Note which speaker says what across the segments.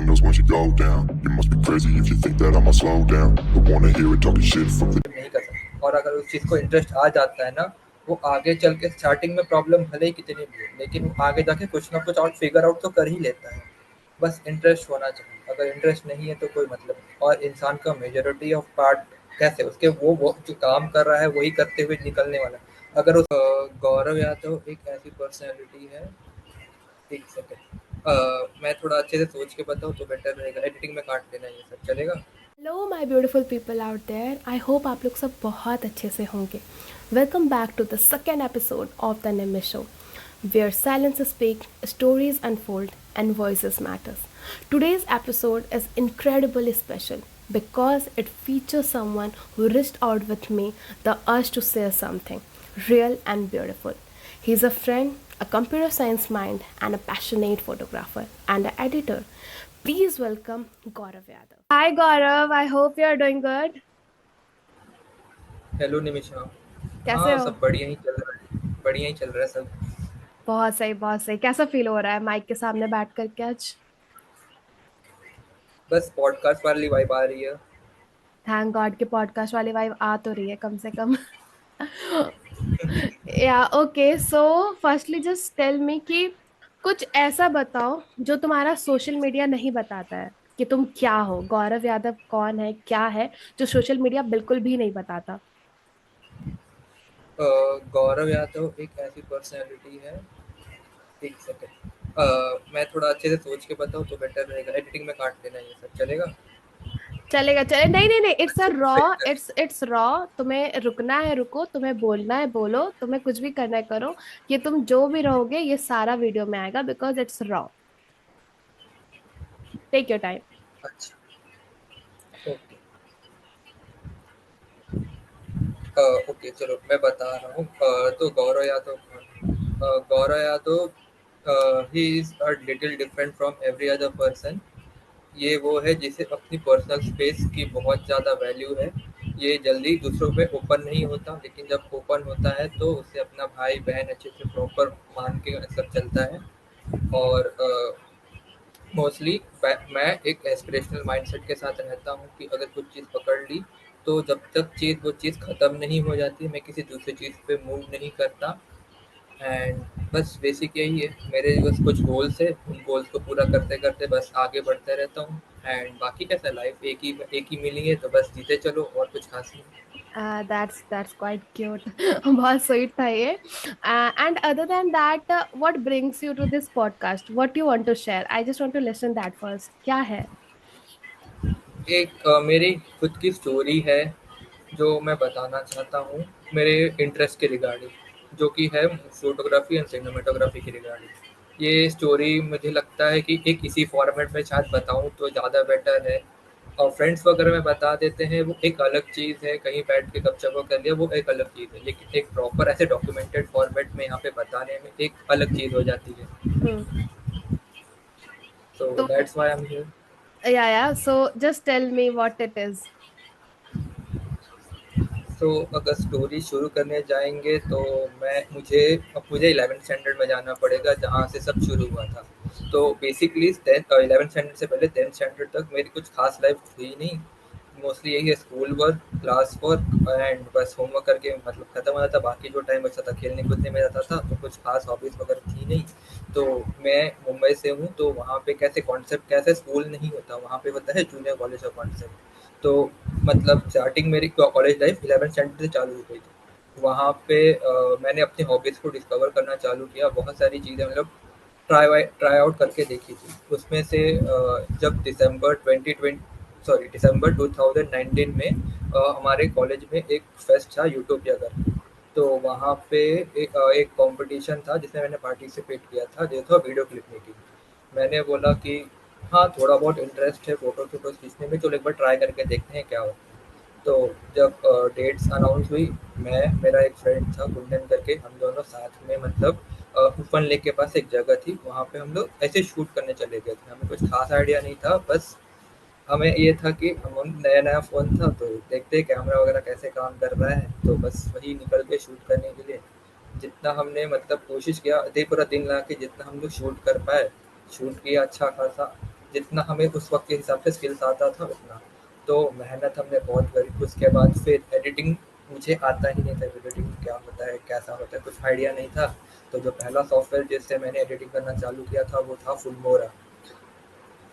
Speaker 1: windows once you go down. You must be crazy if you think that I'ma slow down. Don't wanna hear it talking shit from the
Speaker 2: नहीं कर सकता। और अगर उस चीज़ को interest आ जाता है ना, वो आगे चल के स्टार्टिंग में प्रॉब्लम भले ही कितनी भी हो, लेकिन वो आगे जाके कुछ ना कुछ और फिगर आउट तो कर ही लेता है। बस इंटरेस्ट होना चाहिए। अगर इंटरेस्ट नहीं है तो कोई मतलब नहीं। और इंसान का मेजॉरिटी ऑफ पार्ट कैसे उसके वो जो काम कर रहा है वही करते हुए निकलने वाला है। अगर उस गौरव यादव एक ऐसी पर्सनैलिटी है। एक सेकंड, मैं थोड़ा अच्छे से सोच के बताऊँ तो बेटर रहेगा। एडिटिंग में काट देना ये सब चलेगा?
Speaker 3: Hello my beautiful people out there, I hope आप लोग सब बहुत अच्छे से होंगे। Welcome back to the second episode of the Nimmi show, where silence speak, stories unfold and voices matters. Today's episode is incredibly special because it features someone who reached out with me the urge to say something real and beautiful. He's a friend, a computer science mind, and a passionate photographer and an editor. Please welcome Gaurav Yadav. Hi Gaurav, I hope you are doing good.
Speaker 2: Hello Nimisha.
Speaker 3: कैसे
Speaker 2: हाँ,
Speaker 3: हो?
Speaker 2: सब बढ़िया ही चल रहा है, बढ़िया ही चल रहा है सब।
Speaker 3: बहुत सही, बहुत सही। कैसा फील हो रहा है माइक के सामने बैठ करके आज?
Speaker 2: बस पॉडकास्ट वाली वाइब आ रही है।
Speaker 3: थैंक गॉड कि पॉडकास्ट वाली वाइब आ तो रही है कम से कम. या okay, so firstly just tell me कि कुछ ऐसा बताओ जो तुम्हारा सोशल मीडिया नहीं बताता है कि तुम क्या हो, गौरव यादव कौन है, क्या है, जो सोशल मीडिया बिल्कुल भी नहीं बताता.
Speaker 2: गौरव यादव एक ऐसी पर्सनैलिटी है। एक सेकंड, मैं थोड़ा अच्छे से सोच के बताऊँ तो बेटर रहेगा। एडिटिंग में काट देना ये सब चलेगा?
Speaker 3: चलेगा, चले, नहीं नहीं नहीं, इट्स अ
Speaker 2: अच्छे से
Speaker 3: रॉ,
Speaker 2: सही कर।
Speaker 3: It's raw. तुम्हें रुकना है रुको, तुम्हें बोलना है बोलो, तुम्हें कुछ भी करना है करो. ये तुम जो भी रहोगे ये सारा वीडियो में आएगा because it's raw. Take your time.
Speaker 2: अच्छा, ओके। ओके, चलो मैं बता रहा हूँ। तो Gaurav Yadav Gaurav Yadav he is a little different from every other person. ये वो है जिसे अपनी पर्सनल स्पेस की बहुत ज़्यादा वैल्यू है। ये जल्दी दूसरों पे ओपन नहीं होता, लेकिन जब ओपन होता है तो उसे अपना भाई बहन अच्छे से प्रॉपर मान के सब चलता है। और मोस्टली मैं एक एस्पिरेशनल माइंडसेट के साथ रहता हूँ कि अगर कुछ चीज़ पकड़ ली तो जब तक वो चीज़ ख़त्म नहीं हो जाती मैं किसी दूसरी चीज़ पे मूव नहीं करता। एंड बस बेसिक यही है। मेरे बस कुछ गोल्स है, उन गोल्स को पूरा करते करते बस आगे बढ़ते रहता हूँ। एंड बाकी कैसा, लाइफ एक ही मिली है तो बस जीते चलो, और कुछ खास नहीं।
Speaker 3: That's quite cute. बहुत स्वीट था ये. And other than that, what brings you to this podcast, what you want to share? I just want to listen that first. क्या है?
Speaker 2: एक मेरी खुद की स्टोरी है जो मैं बताना चाहता हूँ, मेरे इंटरेस्ट के रिगार्डिंग, जो कि है फोटोग्राफी एंड सिनेमेटोग्राफी के रिगार्डिंग। ये स्टोरी मुझे लगता है कि एक इसी फॉर्मेट में शायद बताऊँ तो ज़्यादा बेटर है। और फ्रेंड्स वगैरह में बता देते हैं वो एक अलग चीज़ है, कहीं बैठ के गपशप कर लिया वो एक अलग चीज़ है, लेकिन एक प्रॉपर ऐसे डॉक्यूमेंटेड फॉर्मेट में यहाँ पे बताने में एक अलग चीज़ हो जाती है।
Speaker 3: हम्म.
Speaker 2: तो
Speaker 3: तो
Speaker 2: that's why I am here.
Speaker 3: Yeah so just tell me what it is.
Speaker 2: तो अगर स्टोरी शुरू करने जाएंगे तो मुझे 11th स्टैंडर्ड में जाना पड़ेगा जहाँ से सब शुरू हुआ था। तो बेसिकली 11th स्टैंडर्ड से पहले 10th स्टैंडर्ड तक मेरी कुछ खास लाइफ थी नहीं। मोस्टली यही है, school work, class work and बस होमवर्क करके मतलब खत्म हो जाता। बाकी जो टाइम बचा था खेलने कूदने में जाता था, तो कुछ खास हॉबीज वगैरह थी नहीं। तो मैं मुंबई से हूँ, तो वहाँ पे कैसे स्कूल नहीं होता, वहाँ पे होता है जूनियर कॉलेज ऑफ कॉन्सेप्ट। तो मतलब स्टार्टिंग मेरी कॉलेज लाइफ 11th स्टैंडर्ड से चालू हो गई थी। वहाँ पे मैंने अपनी हॉबीज़ को डिस्कवर करना चालू किया। बहुत सारी चीज़ें मतलब ट्राई आउट करके देखी थी। उसमें से जब दिसंबर 2019 में हमारे कॉलेज में एक फेस्ट था, यूटोपिया करके। तो वहाँ पे एक कंपटीशन था जिसमें मैंने पार्टिसिपेट किया था, जो था वीडियो क्लिप मेकिंग। मैंने बोला कि हाँ, थोड़ा बहुत इंटरेस्ट है फ़ोटोज़ खींचने में, चलो एक बार ट्राई करके देखते हैं क्या होता है। तो जब डेट्स अनाउंस हुई, मैं मेरा एक फ्रेंड था कुंदन करके, हम दोनों साथ में मतलब उपन लेक के पास एक जगह थी, वहाँ पे हम लोग ऐसे शूट करने चले गए थे। हमें कुछ खास आइडिया नहीं था, बस हमें ये था कि हम नया नया फ़ोन था तो देखते कैमरा वगैरह कैसे काम कर रहा है, तो बस वही निकल के शूट करने के लिए जितना हमने मतलब कोशिश किया, पूरा दिन लगा के जितना हम लोग शूट कर पाए शूट किया अच्छा खासा। जितना हमें उस वक्त के हिसाब से स्किल्स आता था उतना। तो मेहनत हमने बहुत करी। उसके बाद फिर एडिटिंग मुझे आता ही नहीं था, एडिटिंग क्या होता है कैसा होता है कुछ आइडिया नहीं था। तो जो पहला सॉफ्टवेयर जिससे मैंने एडिटिंग करना चालू किया था वो था फिल्मोरा।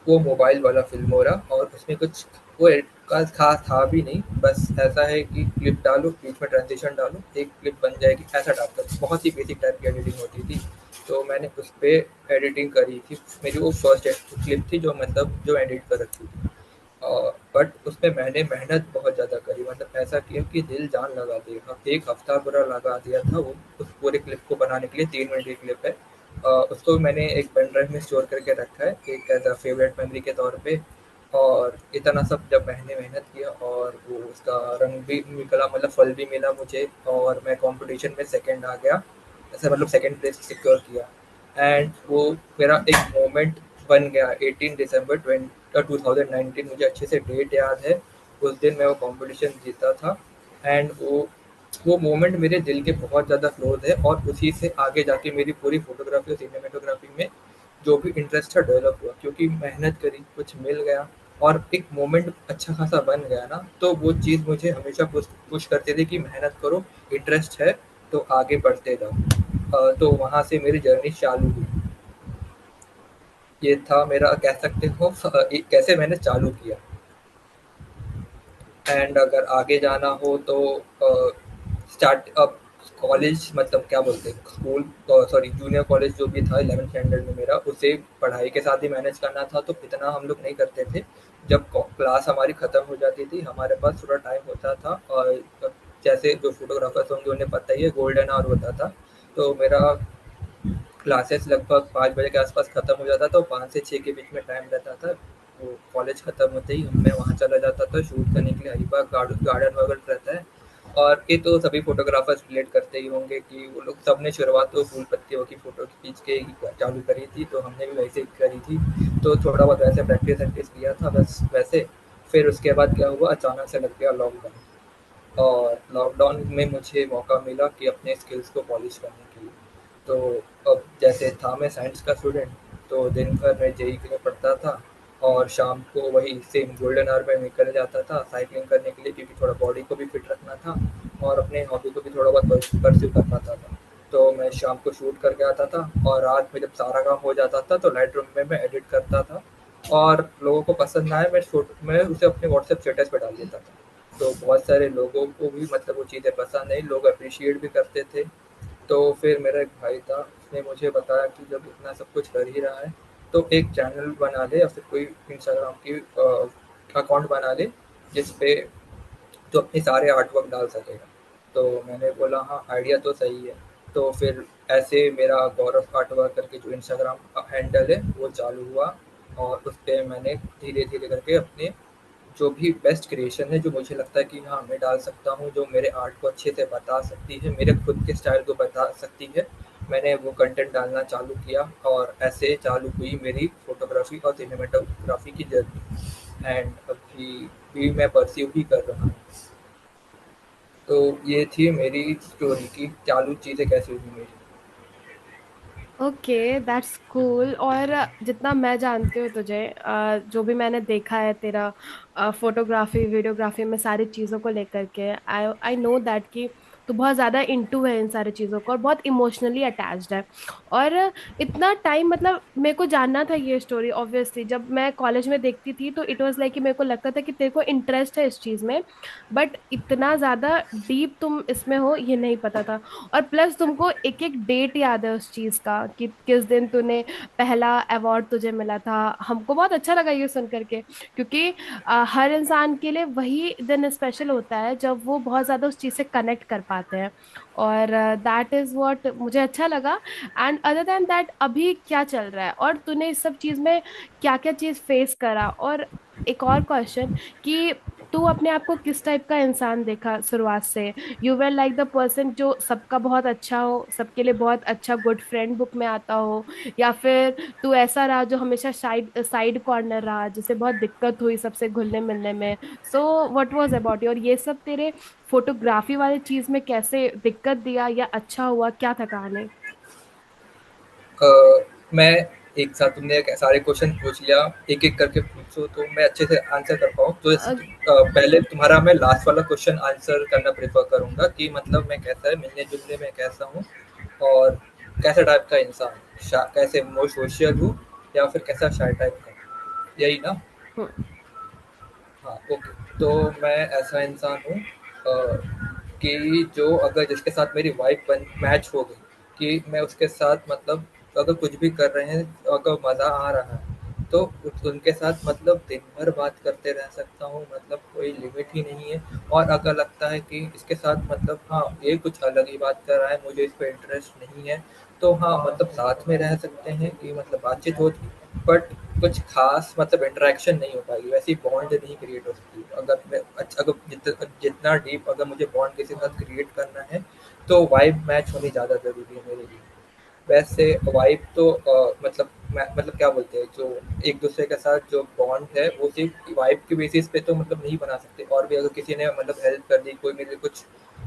Speaker 2: वो मोबाइल वाला फिल्मोरा, और उसमें कुछ वो का खास था भी नहीं, बस ऐसा है कि क्लिप डालो, बीच में ट्रांजिशन डालो, एक क्लिप बन जाएगी, ऐसा टाइप का बहुत ही बेसिक टाइप की एडिटिंग होती थी। तो मैंने उस पर एडिटिंग करी थी। मेरी वो फर्स्ट क्लिप थी जो मतलब जो एडिट कर रखी थी। बट उसमें मैंने मेहनत बहुत ज़्यादा करी, मतलब ऐसा किया कि दिल जान लगा दिया, एक हफ्ता पूरा लगा दिया था वो उस पूरे क्लिप को बनाने के लिए। 3 मिनट की क्लिप है। उसको मैंने एक पेन ड्राइव में स्टोर करके रखा है एक एज अ फेवरेट मेमोरी के तौर पे। और इतना सब जब मैंने मेहनत किया और वो उसका रंग भी निकला, मतलब फल भी मिला मुझे, और मैं कंपटीशन में सेकंड आ गया, ऐसे मतलब सेकंड प्लेस सिक्योर किया। एंड वो मेरा एक मोमेंट बन गया। 18 दिसंबर 2019, मुझे अच्छे से डेट याद है। उस दिन मैं वो कंपटीशन जीता था। एंड वो मोमेंट मेरे दिल के बहुत ज़्यादा क्लोज है, और उसी से आगे जाके मेरी पूरी फोटोग्राफी और सिनेमेटोग्राफी में जो भी इंटरेस्ट था डेवलप हुआ, क्योंकि मेहनत करी, कुछ मिल गया और एक मोमेंट अच्छा खासा बन गया ना। तो वो चीज़ मुझे हमेशा पुश पुश करती थी कि मेहनत करो, इंटरेस्ट है तो आगे बढ़ते जाओ। तो वहाँ से मेरी जर्नी चालू हुई। ये था मेरा, कह सकते हो कैसे मैंने चालू किया। एंड अगर आगे जाना हो तो स्टार्ट अब कॉलेज, मतलब क्या बोलते हैं, स्कूल, सॉरी जूनियर कॉलेज जो भी था 11th स्टैंडर्ड में मेरा, उसे पढ़ाई के साथ ही मैनेज करना था। तो इतना हम लोग नहीं करते थे। जब क्लास हमारी ख़त्म हो जाती थी हमारे पास थोड़ा टाइम होता था, और जैसे जो फोटोग्राफर्स होंगे उन्हें पता ही है, गोल्डन आवर होता था। तो मेरा क्लासेस लगभग 5 बजे के आसपास ख़त्म हो जाता था, तो 5 से 6 के बीच में टाइम रहता था। वो कॉलेज ख़त्म होते ही मैं वहाँ चला जाता था शूट करने के लिए। अलीबाग गार्डन वगैरह रहता है। और ये तो सभी फोटोग्राफर्स रिलेट करते ही होंगे कि वो लोग सब ने शुरुआत तो फूल पत्तियों की फ़ोटो खींच के ही चालू करी थी, तो हमने भी वैसे ही करी थी। तो थोड़ा बहुत वैसे प्रैक्टिस वैक्टिस किया था बस वैसे। फिर उसके बाद क्या हुआ, अचानक से लग गया लॉकडाउन। और लॉकडाउन में मुझे मौका मिला कि अपने स्किल्स को पॉलिश करने के लिए। तो अब जैसे था मैं साइंस का स्टूडेंट, तो दिन भर मैं जेई के लिए पढ़ता था, और शाम को वही सेम गोल्डन आवर में निकल जाता था साइकिलिंग करने के लिए, क्योंकि थोड़ा बॉडी को भी फिट रखना था और अपने हॉबी को भी थोड़ा बहुत परस्यू कर पाता था। तो मैं शाम को शूट करके आता था, और रात में जब सारा काम हो जाता था तो लाइट रूम में मैं एडिट करता था। और लोगों को पसंद ना आए, मैं उसे अपने व्हाट्सएप स्टेटस पे डाल देता था। तो बहुत सारे लोगों को भी मतलब वो चीज़ें पसंद आई, लोग अप्रिशिएट भी करते थे। तो फिर मेरा एक भाई था, उसने मुझे बताया कि जब इतना सब कुछ कर ही रहा है तो एक चैनल बना ले, या फिर कोई इंस्टाग्राम की अकाउंट बना ले जिस पे तो अपने सारे आर्ट वर्क डाल सकेगा। तो मैंने बोला हाँ, आइडिया तो सही है। तो फिर ऐसे मेरा गौरव आर्ट वर्क करके जो इंस्टाग्राम हैंडल है वो चालू हुआ, और उस पर मैंने धीरे धीरे करके अपने जो भी बेस्ट क्रिएशन है जो मुझे लगता है कि हाँ मैं डाल सकता हूँ, जो मेरे आर्ट को अच्छे से बता सकती है, मेरे खुद के स्टाइल को बता सकती है, मैंने वो कंटेंट डालना चालू किया। और ऐसे चालू हुई मेरी फोटोग्राफी और सिनेमेटोग्राफी की जर्नी। एंड अभी भी मैं परस्यू ही कर रहा हूँ। तो ये थी मेरी स्टोरी की चालू चीज़ें कैसे हुई मेरी।
Speaker 3: Okay, that's cool. और जितना मैं जानती हूँ तुझे, जो भी मैंने देखा है तेरा फोटोग्राफी वीडियोग्राफी में सारी चीज़ों को लेकर के, आई आई नो दैट कि तू बहुत ज़्यादा इनटू है इन सारी चीज़ों को और बहुत इमोशनली अटैच्ड है। और इतना टाइम, मतलब मेरे को जानना था ये स्टोरी। ऑब्वियसली जब मैं कॉलेज में देखती थी तो इट वाज लाइक कि मेरे को लगता था कि तेरे को इंटरेस्ट है इस चीज़ में, बट इतना ज़्यादा डीप तुम इसमें हो ये नहीं पता था। और प्लस तुमको एक एक डेट याद है उस चीज का कि किस दिन तूने पहला अवार्ड तुझे मिला था। हमको बहुत अच्छा लगा ये सुन करके, क्योंकि हर इंसान के लिए वही दिन स्पेशल होता है जब वो बहुत ज्यादा उस चीज से कनेक्ट कर पाते हैं। और दैट इज व्हाट मुझे अच्छा लगा। एंड अदर देन दैट, अभी क्या चल रहा है और तूने इस सब चीज में क्या क्या चीज फेस करा? और एक और क्वेश्चन कि तू अपने आप को किस टाइप का इंसान देखा शुरुआत से? You were like the person जो सबका बहुत अच्छा हो, सबके लिए बहुत अच्छा गुड फ्रेंड बुक में आता हो, या फिर तू ऐसा रहा जो हमेशा साइड साइड कॉर्नर रहा जिसे बहुत दिक्कत हुई सबसे घुलने मिलने में? So what was about you? और ये सब तेरे फोटोग्राफी वाली चीज में कैसे दिक्कत दिया या अच्छा हुआ, क्या था कहानी?
Speaker 2: मैं एक साथ तुमने सारे क्वेश्चन पूछ लिया, एक-एक करके पूछो तो मैं अच्छे से आंसर कर पाऊँ। तो जैसे पहले तुम्हारा मैं लास्ट वाला क्वेश्चन आंसर करना प्रेफ़र करूँगा कि मतलब मैं कैसा है, मिलने-जुलने में कैसा हूँ और कैसे टाइप का इंसान हूँ। कैसे मोर सोशल हूँ या फिर कैसा शाय टाइप का हूँ, यही ना? हाँ, ओके। तो मैं ऐसा इंसान हूँ कि जो अगर जिसके साथ मेरी वाइब बन मैच हो गई कि मैं उसके साथ मतलब अगर कुछ भी कर रहे हैं, अगर मज़ा आ रहा है, तो उनके साथ मतलब दिन भर बात करते रह सकता हूँ, मतलब कोई लिमिट ही नहीं है। और अगर लगता है कि इसके साथ मतलब हाँ, ये कुछ अलग ही बात कर रहा है, मुझे इस पे इंटरेस्ट नहीं है, तो हाँ, मतलब साथ में रह सकते हैं कि मतलब बातचीत होगी, बट कुछ खास मतलब इंटरेक्शन नहीं हो पाएगी, वैसी बॉन्ड नहीं क्रिएट हो सकती। अगर मैं अच्छा अगर जितना डीप अगर मुझे बॉन्ड किसी के साथ क्रिएट करना है, तो वाइब मैच होनी ज़्यादा ज़रूरी है मेरे लिए। वैसे वाइब तो मतलब क्या बोलते हैं, जो एक दूसरे के साथ जो बॉन्ड है वो सिर्फ वाइब के बेसिस पे तो मतलब नहीं बना सकते। और भी अगर किसी ने मतलब हेल्प कर दी, कोई मेरे कुछ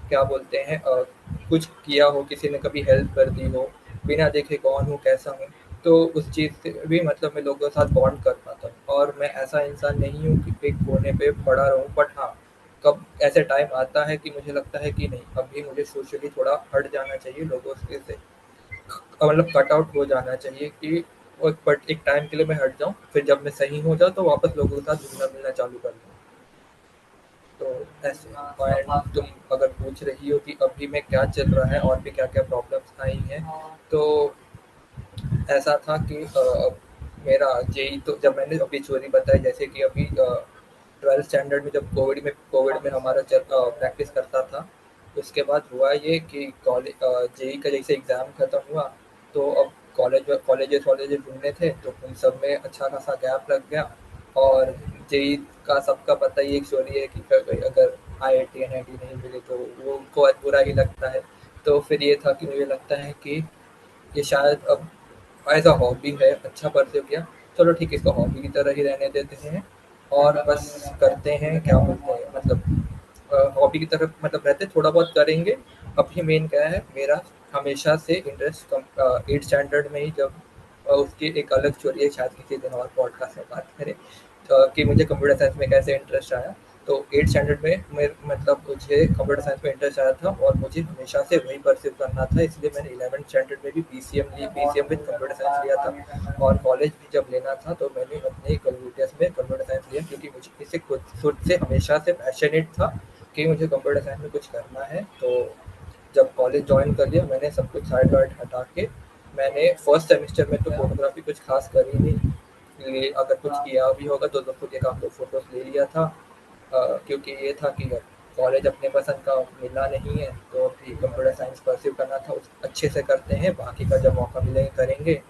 Speaker 2: क्या बोलते हैं कुछ किया हो, किसी ने कभी हेल्प कर दी हो, बिना देखे कौन हूँ कैसा हूँ, तो उस चीज़ से भी मतलब मैं लोगों के साथ बॉन्ड कर पाता हूँ। और मैं ऐसा इंसान नहीं हूँ कि एक कोने पे पड़ा रहूँ, बट हाँ, कब ऐसे टाइम आता है कि मुझे लगता है कि नहीं, अभी मुझे सोशली थोड़ा हट जाना चाहिए लोगों से, मतलब कट आउट हो जाना चाहिए कि और बट एक टाइम के लिए मैं हट जाऊँ, फिर जब मैं सही हो जाऊँ तो वापस लोगों के साथ घुलना-मिलना चालू कर दूँ। तो ऐसे एंड तुम अगर पूछ रही हो कि अभी में क्या चल रहा है और भी क्या-क्या प्रॉब्लम्स आई हैं, तो ऐसा था कि मेरा जेईई तो जब मैंने अभी चोरी बताई, जैसे कि अभी 12th स्टैंडर्ड में जब कोविड में हमारा प्रैक्टिस करता था, उसके बाद हुआ ये कि जेईई का जैसे एग्ज़ाम खत्म हुआ, तो अब कॉलेजेस वॉलेजेस ढूँढने थे, तो उन सब में अच्छा खासा गैप लग गया। और जेईई का सबका पता ही एक स्टोरी है कि अगर आईआईटी एनआईटी नहीं मिले तो वो उनको आज बुरा ही लगता है। तो फिर ये था कि मुझे लगता है कि ये शायद अब एज़ अ हॉबी है, अच्छा परस्यू किया। चलो ठीक है, इसको हॉबी की तरह ही रहने देते हैं और बस करते हैं, क्या बोलते हैं मतलब हॉबी की तरफ मतलब रहते थोड़ा बहुत करेंगे। अभी मेन क्या है मेरा, हमेशा से इंटरेस्ट 8th स्टैंडर्ड में ही जब उसकी एक अलग स्टोरी है, शायद किसी दिन और पॉडकास्ट में बात करें, कि मुझे कंप्यूटर साइंस में कैसे इंटरेस्ट आया। तो 8th स्टैंडर्ड में मतलब मुझे कंप्यूटर साइंस में इंटरेस्ट आया था और मुझे हमेशा से वही परस्यू करना था, इसलिए मैंने 11th स्टैंडर्ड में भी पीसीएम विद कंप्यूटर साइंस लिया था। और कॉलेज भी जब लेना था तो मैंने अपने कंप्यूटर्स में कंप्यूटर साइंस लिया, क्योंकि मुझे इसे खुद से हमेशा से पैशनेट था कि मुझे कंप्यूटर साइंस में कुछ करना है। तो जब कॉलेज जॉइन कर लिया, मैंने सब कुछ साइड वाइड हटा के मैंने फर्स्ट सेमेस्टर में तो फोटोग्राफी कुछ खास करी नहीं, अगर कुछ किया भी होगा तो खुद एक आध दो फोटोज ले लिया था। क्योंकि ये था कि कॉलेज अपने पसंद का मिला नहीं है, तो अभी कंप्यूटर साइंस परस्यू करना था, उस अच्छे से करते हैं, बाकी का जब मौका मिलेगा करेंगे।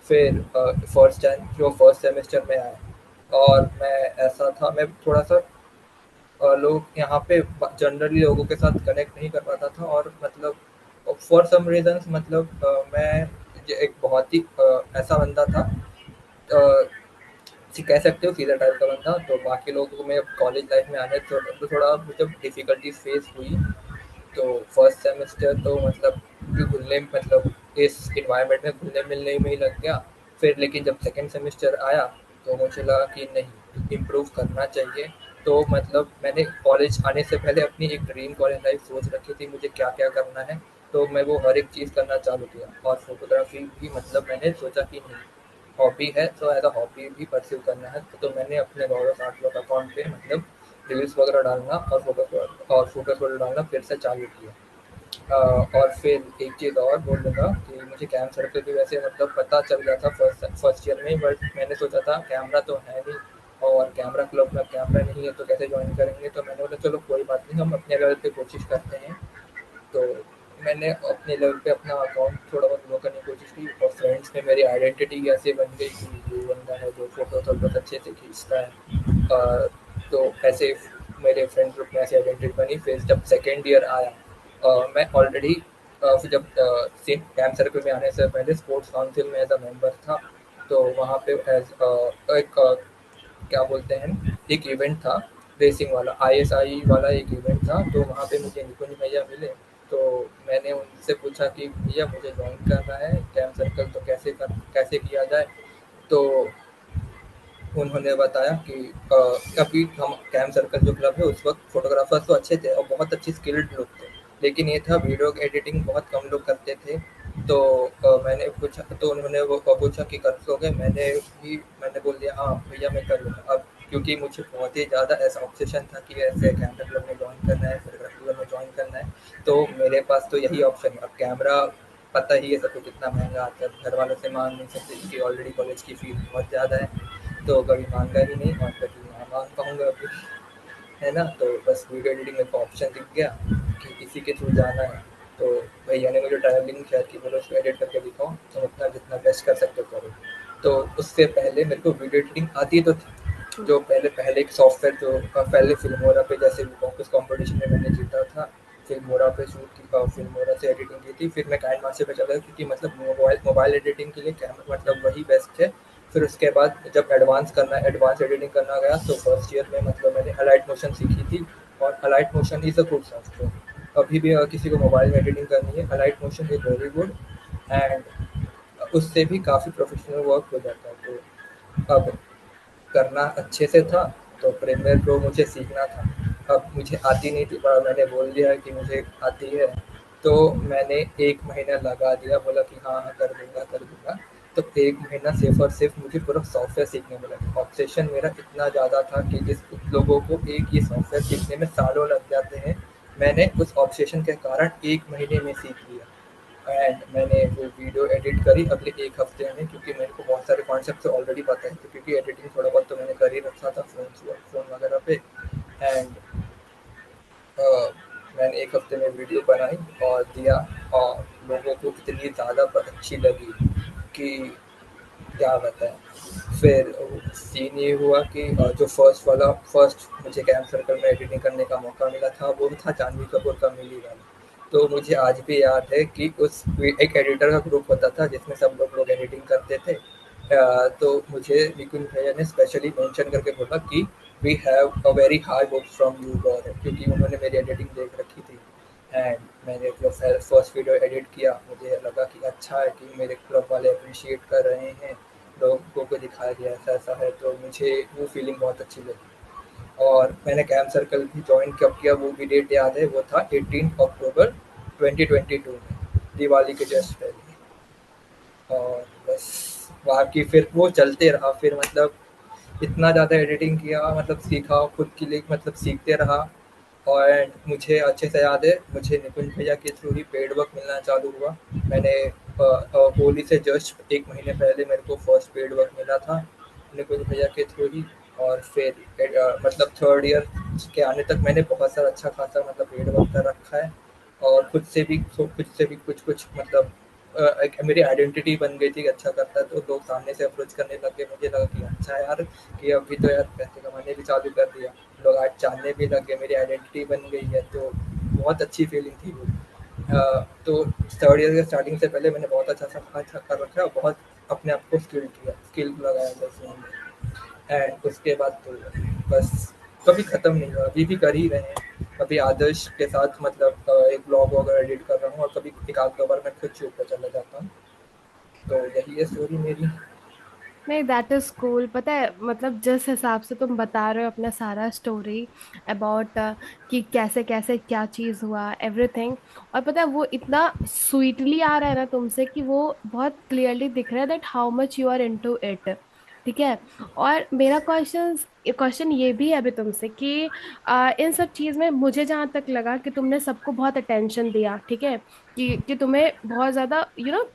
Speaker 2: फिर फर्स्ट सेमेस्टर में आया और मैं ऐसा था, मैं थोड़ा सा लोग यहाँ पे जनरली लोगों के साथ कनेक्ट नहीं कर पाता था, और मतलब फॉर सम रीजंस मतलब मैं एक बहुत ही ऐसा बंदा था, कह सकते हो सीधा टाइप का बंदा। तो बाकी लोगों में कॉलेज लाइफ में आने तो थोड़ा मतलब डिफिकल्टीज फेस हुई। तो फर्स्ट सेमेस्टर तो मतलब घुलने मतलब इस इन्वायरमेंट में घुलने मिलने में ही लग गया। फिर लेकिन जब सेकेंड सेमेस्टर आया तो मुझे लगा कि नहीं, इम्प्रूव करना चाहिए। तो मतलब मैंने कॉलेज आने से पहले अपनी एक ड्रीम कॉलेज लाइफ सोच रखी थी, मुझे क्या क्या करना है। तो मैं वो हर एक चीज़ करना चालू किया, और फोटोग्राफी भी मतलब मैंने सोचा कि नहीं, हॉबी है तो एज अ हॉबी भी परस्यू करना है। तो मैंने अपने गौरव आर्टवर्क अकाउंट पे मतलब रील्स वगैरह डालना और फोटोज वगैरह डालना फिर से चालू किया। और फिर एक चीज़ और बोल दूँगा कि मुझे कैम सर्कल भी वैसे मतलब पता चल गया था फर्स्ट ईयर में ही, बट मैंने सोचा था कैमरा तो है नहीं, और कैमरा क्लब में कैमरा नहीं है तो कैसे ज्वाइन करेंगे। तो मैंने बोला चलो कोई बात नहीं, हम अपने लेवल पे कोशिश करते हैं। तो मैंने अपने लेवल पे अपना अकाउंट थोड़ा बहुत ग्रो करने की कोशिश की, और फ्रेंड्स में मेरी आइडेंटिटी ऐसे बन गई कि ये बंदा है जो फ़ोटो तो बहुत अच्छे से खींचता है। तो ऐसे मेरे फ्रेंड ग्रुप में ऐसी आइडेंटिटी बनी। फिर जब सेकेंड ईयर आया, मैं ऑलरेडी फिर जब सेम कैंप सर्कल में आने से पहले स्पोर्ट्स काउंसिल में एज अ मेंबर था। तो वहाँ पे एज एक क्या बोलते हैं, एक इवेंट था रेसिंग वाला, आईएसआई वाला एक इवेंट था। तो वहाँ पे मुझे निकुंज भैया मिले। तो मैंने उनसे पूछा कि भैया मुझे ज्वाइन करना है कैंप सर्कल, तो कैसे किया जाए। तो उन्होंने बताया कि अभी हम कैम सर्कल जो क्लब है उस वक्त फोटोग्राफर्स तो अच्छे थे और बहुत अच्छी स्किल्ड लोग थे, लेकिन ये था वीडियो एडिटिंग बहुत कम लोग करते थे। तो मैंने पूछा तो उन्होंने वो पूछा कि कर लोगे? मैंने बोल दिया हाँ भैया मैं कर लूँगा। अब क्योंकि मुझे बहुत ही ज़्यादा ऐसा ऑब्सेशन था कि ऐसे कैमरा क्लब में ज्वाइन करना है, फोटोग्राफी क्लब में ज्वाइन करना है, तो मेरे पास तो यही ऑप्शन है। अब कैमरा पता ही है सबको कितना महंगा आता है, घर वालों से मांग नहीं सकते क्योंकि ऑलरेडी कॉलेज की फीस बहुत ज़्यादा है, तो कभी माँगा ही नहीं और कभी ना माँग पाऊँगा अभी, है ना? तो बस वीडियो एडिटिंग मेरे को ऑप्शन दिख गया कि इसी के थ्रू जाना है। तो भैया ने मुझे ट्रायल लिंक शेयर की, बोला उसको एडिट करके दिखाओ, तुम अपना जितना बेस्ट कर सकते हो करो। तो उससे पहले मेरे को वीडियो एडिटिंग आती तो थी। जो पहले एक सॉफ्टवेयर जो पहले फिल्मोरा पे जैसे कुछ कॉम्पिटिशन में मैंने जीता था, फिल्मोरा पे शूट की, फिल्मोरा से एडिटिंग की थी। फिर मैं काइनमास्टर पे चला गया क्योंकि मतलब मोबाइल एडिटिंग के लिए कैमरा मतलब वही बेस्ट है। फिर उसके बाद जब एडवांस एडिटिंग करना गया तो फर्स्ट ईयर में मतलब मैंने अलाइट मोशन सीखी थी, और Alight Motion is a good software. अभी भी अगर किसी को मोबाइल में एडिटिंग करनी है, Alight Motion is very good, and उससे भी काफ़ी प्रोफेशनल वर्क हो जाता है। तो अब करना अच्छे से था, तो प्रीमियर प्रो मुझे सीखना था। अब मुझे आती नहीं थी, पर मैंने बोल दिया कि मुझे आती है, तो मैंने 1 महीना लगा दिया, बोला कि हाँ, हाँ, कर दूँगा। तो 1 महीना सिर्फ़ और सिर्फ़ मुझे पूरा सॉफ्टवेयर सीखने में लगा। ऑब्सेशन मेरा इतना ज़्यादा था कि जिस लोगों को एक ये सॉफ्टवेयर सीखने में सालों लग जाते हैं, मैंने उस ऑब्सेशन के कारण 1 महीने में सीख लिया। एंड मैंने वो वीडियो एडिट करी अगले 1 हफ्ते में, क्योंकि मेरे को बहुत सारे कॉन्सेप्ट ऑलरेडी पता है, तो क्योंकि एडिटिंग थोड़ा बहुत तो मैंने कर ही रखा था फ़ोन वगैरह पे। एंड मैंने 1 हफ्ते में वीडियो बनाई और दिया, और लोगों को इतनी ज़्यादा अच्छी लगी कि क्या बताएँ। फिर सीन ये हुआ कि जो फर्स्ट मुझे कैम सर्कल में एडिटिंग करने का मौका मिला था, वो था जानवी कपूर का मिली वाला। तो मुझे आज भी याद है कि एक एडिटर का ग्रुप होता था जिसमें सब लोग एडिटिंग करते थे। तो मुझे निकुंज भैया ने स्पेशली मेंशन करके बोला कि we have a very high hopes from you Gaurav, क्योंकि उन्होंने मेरी एडिटिंग देख रखी थी। एंड मैंने जो फर्स्ट वीडियो एडिट किया, मुझे लगा कि अच्छा है कि मेरे क्लब वाले अप्रिशिएट कर रहे हैं, लोगों को दिखाया गया ऐसा-ऐसा है, तो मुझे वो फीलिंग बहुत अच्छी लगी। और मैंने कैम सर्कल भी जॉइन कब किया वो भी डेट याद है, वो था 18 अक्टूबर 2022 में, दिवाली के जस्ट पहले। और बस बाकी फिर वो चलते रहा, फिर मतलब इतना ज़्यादा एडिटिंग किया, मतलब सीखा खुद के लिए, मतलब सीखते रहा। और मुझे अच्छे से याद है, मुझे निकुंज भैया के थ्रू ही पेड वर्क मिलना चालू हुआ। मैंने होली से जस्ट 1 महीने पहले मेरे को फर्स्ट पेड वर्क मिला था निकुंज भैया के थ्रू ही। और फिर मतलब थर्ड ईयर के आने तक मैंने बहुत सारा अच्छा खासा मतलब पेड वर्क कर रखा है। और खुद से भी कुछ मतलब एक मेरी आइडेंटिटी बन गई थी कि अच्छा करता है, तो लोग सामने से अप्रोच करने लगे। मुझे लगा कि अच्छा यार, कि अभी तो यार पैसे कमाने भी चालू कर दिया, लोग आज जानने भी लग गए, मेरी आइडेंटिटी बन गई है, तो बहुत अच्छी फीलिंग थी वो। तो थर्ड ईयर के स्टार्टिंग से पहले मैंने बहुत अच्छा कर रखा है, और बहुत अपने आप को स्किल लगाया बस मैंने। एंड उसके बाद तो बस कभी ख़त्म नहीं हुआ, अभी भी कर ही रहे हैं। अभी आदर्श के साथ मतलब एक ब्लॉग वगैरह एडिट कर रहा हूँ, और कभी एक आध दो बार मैं खुद शूट पे चला जाता हूँ। तो यही है स्टोरी मेरी।
Speaker 3: नहीं, दैट इज कूल। पता है मतलब जिस हिसाब से तुम बता रहे हो अपना सारा स्टोरी अबाउट कि कैसे कैसे क्या चीज हुआ, एवरीथिंग, और पता है वो इतना स्वीटली आ रहा है ना तुमसे कि वो बहुत क्लियरली दिख रहा है that how much you are into it. ठीक है। और मेरा क्वेश्चन ये भी है अभी तुमसे कि इन सब चीज में मुझे जहां तक लगा कि तुमने सबको बहुत अटेंशन दिया, ठीक है, कि तुम्हें बहुत ज्यादा